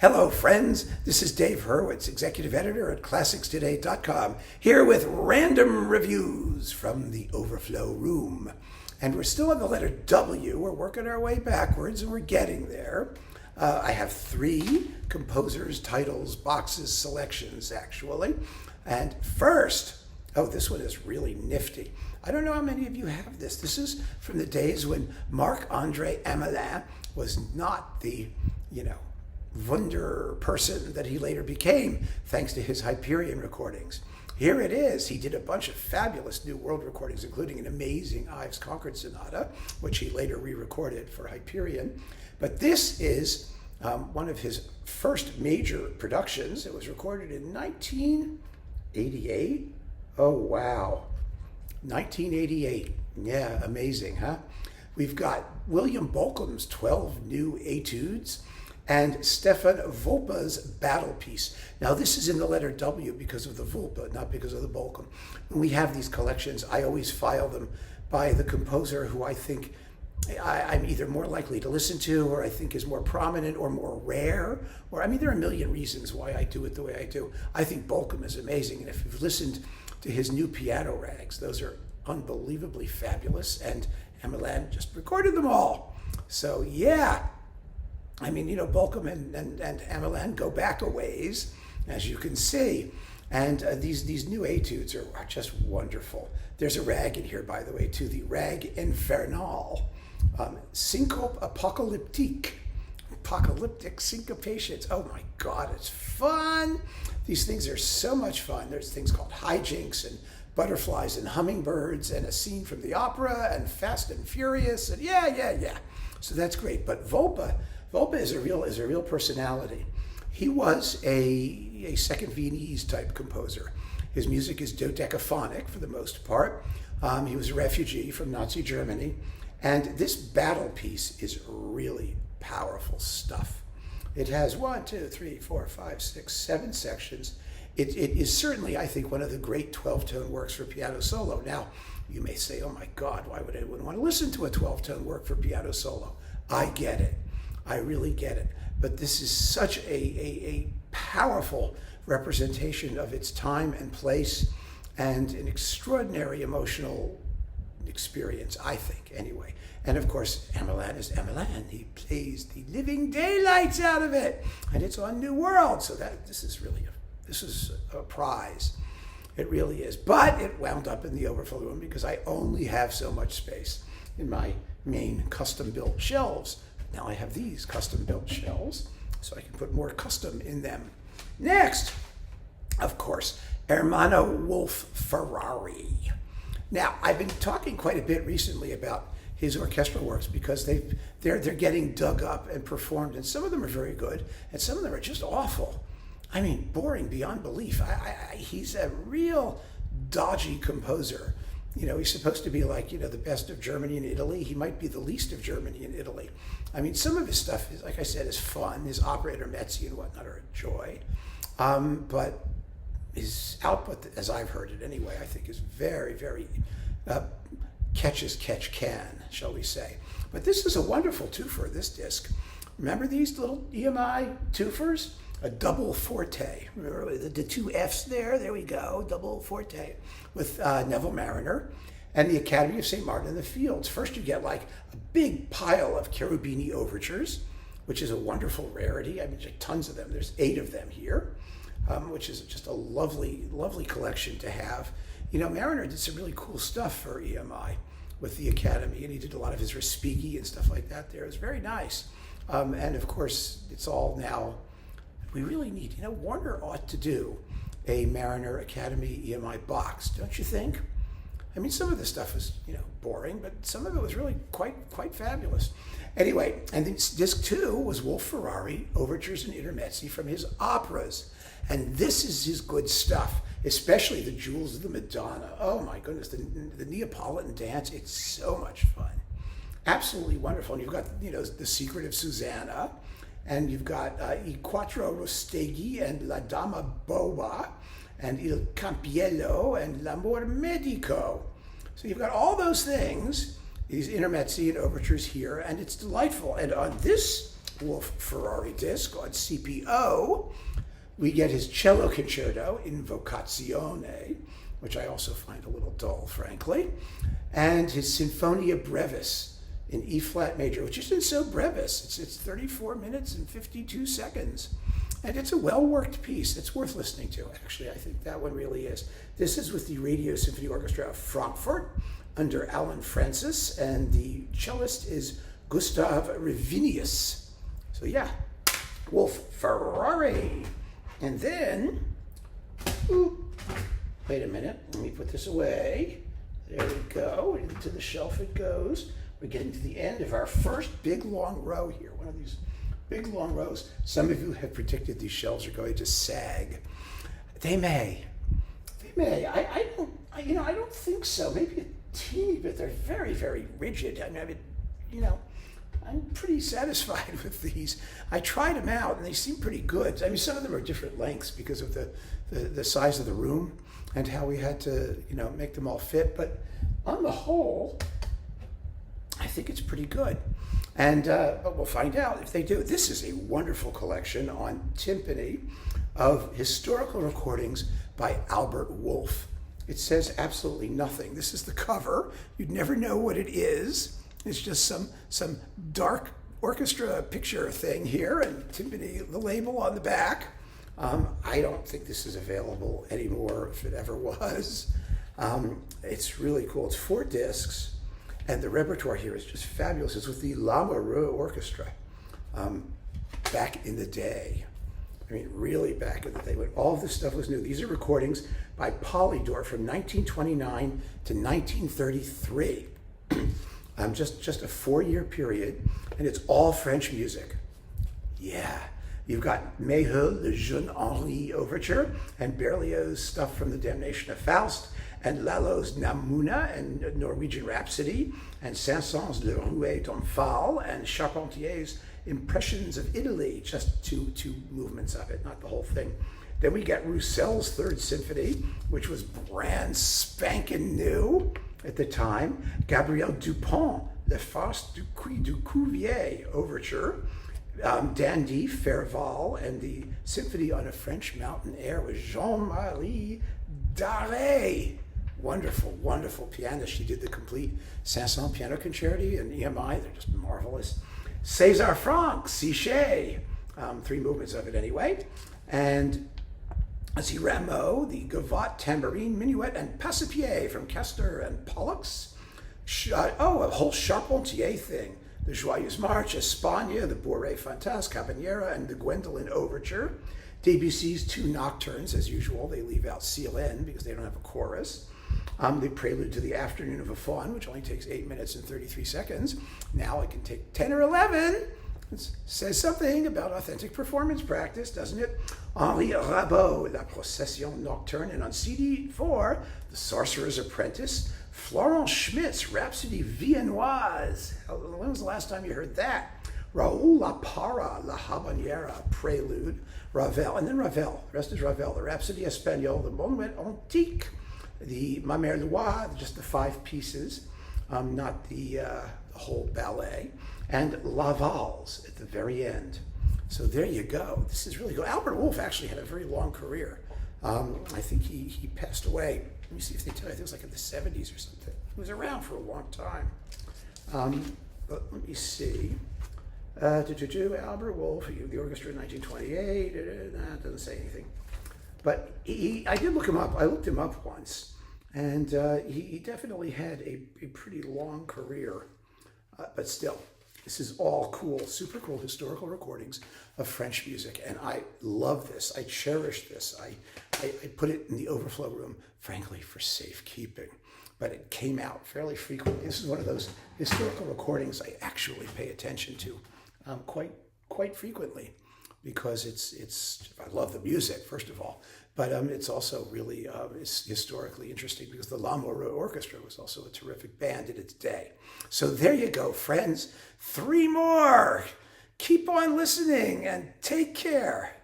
Hello, friends. This is Dave Hurwitz, executive editor at ClassicsToday.com, here with random reviews from the Overflow room. And we're still on the letter W. We're working our way backwards, and we're getting there. I have 3 composers, titles, boxes, selections, actually. And first, this one is really nifty. I don't know how many of you have this. This is from the days when Marc-Andre Hamelin was not the, wonder person that he later became, thanks to his Hyperion recordings. Here it is. He did a bunch of fabulous New World recordings, including an amazing Ives Concord Sonata, which he later re-recorded for Hyperion. But this is one of his first major productions. It was recorded in 1988. Oh, wow. 1988. Yeah, amazing, huh? We've got William Bolcom's 12 new etudes and Stefan Wolpe's battle piece. Now, this is in the letter W because of the Wolpe, not because of the Bolcom. When we have these collections, I always file them by the composer who I think I'm either more likely to listen to, or I think is more prominent or more rare, or there are a million reasons why I do it the way I do. I think Bolcom is amazing, and if you've listened to his new piano rags, those are unbelievably fabulous, and Hamelin just recorded them all. So yeah, Bolcom and Hamelin go back a ways, as you can see. And these new etudes are just wonderful. There's a rag in here, by the way, too, the rag infernal. Syncope apocalyptique. Apocalyptic syncopations. Oh my God, it's fun. These things are so much fun. There's things called hijinks and butterflies and hummingbirds and a scene from the opera and Fast and Furious and yeah. So that's great. But Wolpe is a real personality. He was a second Viennese type composer. His music is dodecaphonic for the most part. He was a refugee from Nazi Germany. And this battle piece is really powerful stuff. It has 1, 2, 3, 4, 5, 6, 7 sections. It is certainly, I think, one of the great 12-tone works for piano solo. Now, you may say, oh my God, why would anyone want to listen to a 12-tone work for piano solo? I get it. I really get it. But this is such a powerful representation of its time and place, and an extraordinary emotional experience, I think, anyway. And of course, Hamelin is Hamelin. He plays the living daylights out of it, and it's on New World. So this is a prize. It really is. But it wound up in the Overflow room because I only have so much space in my main custom-built shelves. Now I have these custom-built shelves, so I can put more custom in them. Next, of course, Hermano Wolf-Ferrari. Now, I've been talking quite a bit recently about his orchestral works because they're getting dug up and performed, and some of them are very good, and some of them are just awful. Boring beyond belief. He's a real dodgy composer. He's supposed to be like, the best of Germany and Italy. He might be the least of Germany and Italy. Some of his stuff, is, like I said, is fun. His opera intermezzi and whatnot are a joy. But his output, as I've heard it anyway, I think is very, very catch as catch can, shall we say. But this is a wonderful twofer, this disc. Remember these little EMI twofers? A double forte. Remember the 2 Fs there? There we go, double forte. With Neville Marriner and the Academy of St. Martin in the Fields. First you get like a big pile of Cherubini overtures, which is a wonderful rarity. There's tons of them. There's 8 of them here, which is just a lovely, lovely collection to have. Marriner did some really cool stuff for EMI with the Academy, and he did a lot of his Respighi and stuff like that there. It was very nice. And of course, it's all now, we really need, Warner ought to do a Marriner Academy EMI box, don't you think? Some of the stuff was, boring, but some of it was really quite fabulous. Anyway, and then disc 2 was Wolf-Ferrari, Overtures and Intermezzi from his operas. And this is his good stuff, especially the Jewels of the Madonna. Oh my goodness, the Neapolitan dance, it's so much fun. Absolutely wonderful. And you've got, The Secret of Susanna, and you've got I Quattro Rosteghi and La Dama Boba, and Il Campiello and L'Amor Medico. So you've got all those things, these intermezzi and overtures here, and it's delightful. And on this Wolf-Ferrari disc on CPO. We get his cello concerto, Invocazione, which I also find a little dull, frankly, and his Sinfonia Brevis in E-flat major, which isn't so brevis. It's 34 minutes and 52 seconds. And it's a well-worked piece. It's worth listening to, actually. I think that one really is. This is with the Radio Symphony Orchestra of Frankfurt under Alan Francis, and the cellist is Gustav Revinius. So yeah, Wolf-Ferrari. And then, wait a minute, let me put this away. There we go, into the shelf it goes. We're getting to the end of our first big long row here, one of these big long rows. Some of you have predicted these shelves are going to sag. They may. I don't think so. Maybe a teeny bit. They're very, very rigid. I'm pretty satisfied with these. I tried them out and they seem pretty good. I mean, some of them are different lengths because of the size of the room and how we had to, make them all fit. But on the whole, I think it's pretty good. And but we'll find out if they do. This is a wonderful collection on timpani of historical recordings by Albert Wolff. It says absolutely nothing. This is the cover. You'd never know what it is. It's just some dark orchestra picture thing here, and timpani, the label on the back. I don't think this is available anymore, if it ever was. It's really cool. It's 4 discs. And the repertoire here is just fabulous. It's with the Lamoureux Orchestra back in the day. I mean, really back in the day when all this stuff was new. These are recordings by Polydor from 1929 to 1933. Just a 4-year period, and it's all French music. Yeah. You've got Méhul, the Jeune Henri Overture, and Berlioz' stuff from The Damnation of Faust, and Lalo's Namuna and Norwegian Rhapsody, and Saint-Saëns' Le Rouet d'Omphale, and Charpentier's Impressions of Italy, just two movements of it, not the whole thing. Then we get Roussel's Third Symphony, which was brand spanking new at the time. Gabriel Dupont, Le Farce du Cuvier Overture. Dandy, Ferval, and the Symphony on a French Mountain Air with Jean-Marie Daré. Wonderful, wonderful pianist. She did the complete Saint-Saëns piano concerti and EMI. They're just marvelous. César Franck, Sichet, 3 movements of it anyway. And let's see, Rameau, the Gavotte, Tambourine, Minuet, and Passepied from Castor and Pollux. A whole Charpentier thing. The Joyeuse March, Espagne, the Bourrée Fantasque, Cabanera, and the Gwendolen Overture. Debussy's 2 nocturnes, as usual. They leave out Céline because they don't have a chorus. The Prelude to the Afternoon of a Faun, which only takes 8 minutes and 33 seconds. Now it can take 10 or 11. It says something about authentic performance practice, doesn't it? Henri Rabaud, La Procession Nocturne, and on CD 4, The Sorcerer's Apprentice, Florence Schmidt's Rhapsody Viennoise. When was the last time you heard that? Raoul Lapara, La Habanera, Prelude, Ravel, and then Ravel. The rest is Ravel. The Rhapsody Espagnole, the Monument Antique, the Ma Mère Loire, just the 5 pieces, not the whole ballet, and La Valse at the very end. So there you go. This is really good. Albert Wolff actually had a very long career. I think he passed away. Let me see if they tell you. I think it was like in the 70s or something. He was around for a long time. But let me see. Albert Wolff, the orchestra in 1928. That doesn't say anything. But I did look him up. I looked him up once. And he definitely had a pretty long career. But still, this is all cool, super cool historical recordings of French music. And I love this. I cherish this. I put it in the Overflow room, frankly, for safekeeping. But it came out fairly frequently. This is one of those historical recordings I actually pay attention to quite frequently, because it's I love the music, first of all, but it's also really it's historically interesting because the Lamoureux Orchestra was also a terrific band in its day. So there you go, friends. 3 more. Keep on listening and take care.